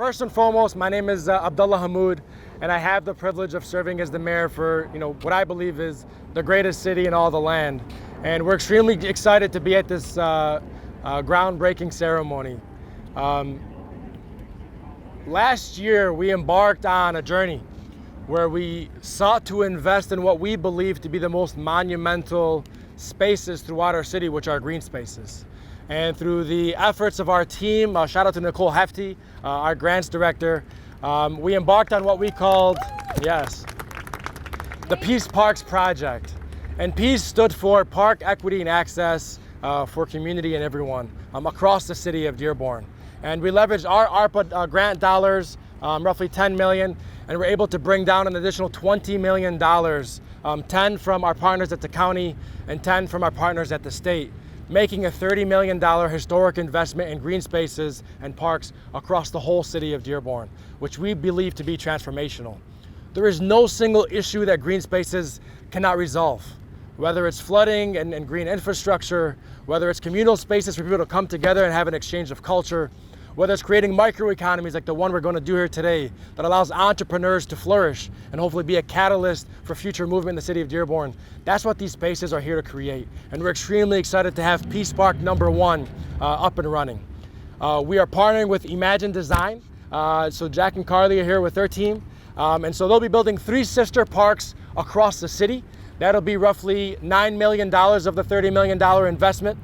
First and foremost, my name is Abdullah Hamoud, and I have the privilege of serving as the mayor for what I believe is the greatest city in all the land. And we're extremely excited to be at this groundbreaking ceremony. Last year, we embarked on a journey where we sought to invest in what we believe to be the most monumental spaces throughout our city, which are green spaces. And through the efforts of our team, shout out to Nicole Hefty, our grants director, we embarked on what we called, the Peace Parks Project. And PEACE stood for Park Equity and Access for Community and Everyone across the city of Dearborn. And we leveraged our ARPA grant dollars, roughly 10 million, and we're able to bring down an additional $20 million, 10 from our partners at the county and 10 from our partners at the state, making a $30 million historic investment in green spaces and parks across the whole city of Dearborn, which we believe to be transformational. There is no single issue that green spaces cannot resolve, whether it's flooding and green infrastructure, whether it's communal spaces for people to come together and have an exchange of culture, whether it's creating microeconomies like the one we're going to do here today that allows entrepreneurs to flourish and hopefully be a catalyst for future movement in the city of Dearborn. That's what these spaces are here to create. And we're extremely excited to have Peace Park #1 up and running. We are partnering with Imagine Design. So Jack and Carly are here with their team. And so they'll be building 3 sister parks across the city. That'll be roughly $9 million of the $30 million investment.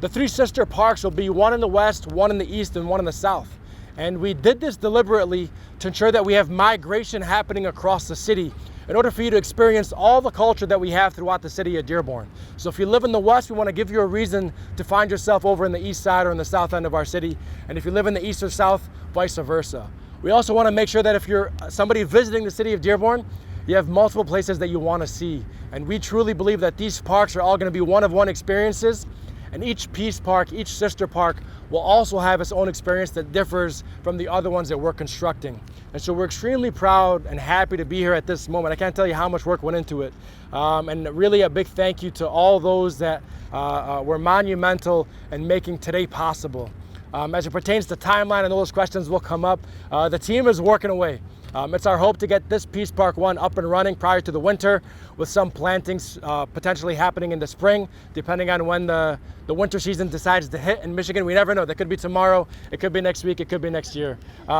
The 3 sister parks will be one in the west, one in the east, and one in the south. And we did this deliberately to ensure that we have migration happening across the city in order for you to experience all the culture that we have throughout the city of Dearborn. So if you live in the west, we want to give you a reason to find yourself over in the east side or in the south end of our city. And if you live in the east or south, vice versa. We also want to make sure that if you're somebody visiting the city of Dearborn, you have multiple places that you want to see. And we truly believe that these parks are all going to be one-of-one experiences. And each Peace Park, each sister park will also have its own experience that differs from the other ones that we're constructing. And so we're extremely proud and happy to be here at this moment. I can't tell you how much work went into it. And really a big thank you to all those that were monumental in making today possible. As it pertains to timeline, and those questions will come up, the team is working away. It's our hope to get this Peace Park 1 up and running prior to the winter, with some plantings potentially happening in the spring, depending on when the winter season decides to hit in Michigan. We never know. That could be tomorrow, it could be next week, it could be next year.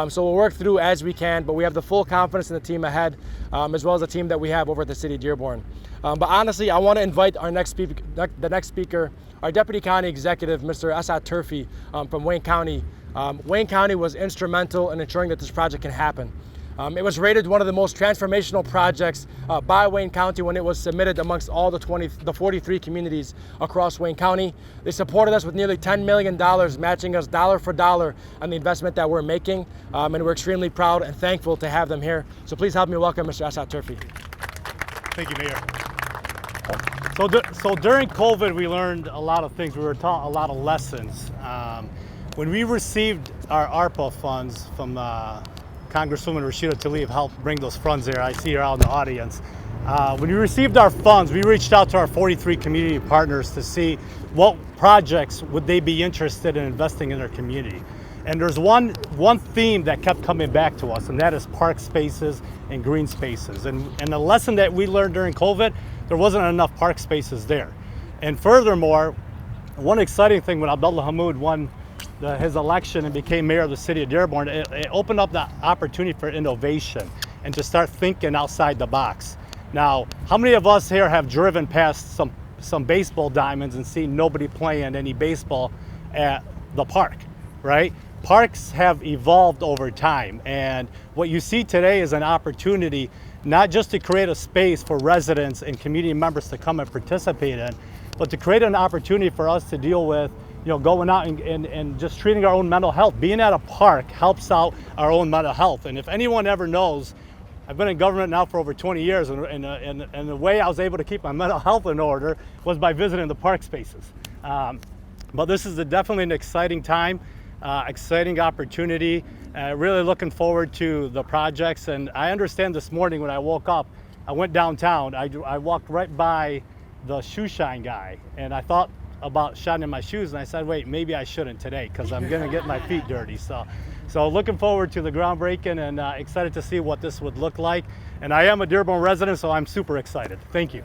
So we'll work through as we can, but we have the full confidence in the team ahead, as well as the team that we have over at the city of Dearborn. But honestly, I want to invite the next speaker, our Deputy County Executive, Mr. Asad Turfi from Wayne County. Wayne County was instrumental in ensuring that this project can happen. It was rated one of the most transformational projects by Wayne County when it was submitted amongst all the 43 communities across Wayne County. They supported us with nearly $10 million, matching us dollar for dollar on the investment that we're making. And we're extremely proud and thankful to have them here. So please help me welcome Mr. Asad Turfi. Thank you, Mayor. So during COVID, we learned a lot of things. We were taught a lot of lessons. When we received our ARPA funds from Congresswoman Rashida Tlaib helped bring those funds there. I see her out in the audience. When we received our funds, we reached out to our 43 community partners to see what projects would they be interested in investing in their community. And there's one theme that kept coming back to us, and that is park spaces and green spaces. And the lesson that we learned during COVID, there wasn't enough park spaces there. And furthermore, one exciting thing when Abdullah Hamoud won his election and became mayor of the city of Dearborn, it opened up the opportunity for innovation and to start thinking outside the box. Now, how many of us here have driven past some baseball diamonds and seen nobody playing any baseball at the park, right? Parks have evolved over time, and what you see today is an opportunity not just to create a space for residents and community members to come and participate in, but to create an opportunity for us to deal with going out and just treating our own mental health. Being at a park helps out our own mental health. And if anyone ever knows, I've been in government now for over 20 years, and the way I was able to keep my mental health in order was by visiting the park spaces. But this is definitely an exciting time, exciting opportunity. Really looking forward to the projects. And I understand this morning when I woke up, I went downtown, I walked right by the shoe shine guy, and I thought about shining my shoes, and I said, wait, maybe I shouldn't today because I'm going to get my feet dirty. So looking forward to the groundbreaking and excited to see what this would look like. And I am a Dearborn resident, so I'm super excited. Thank you.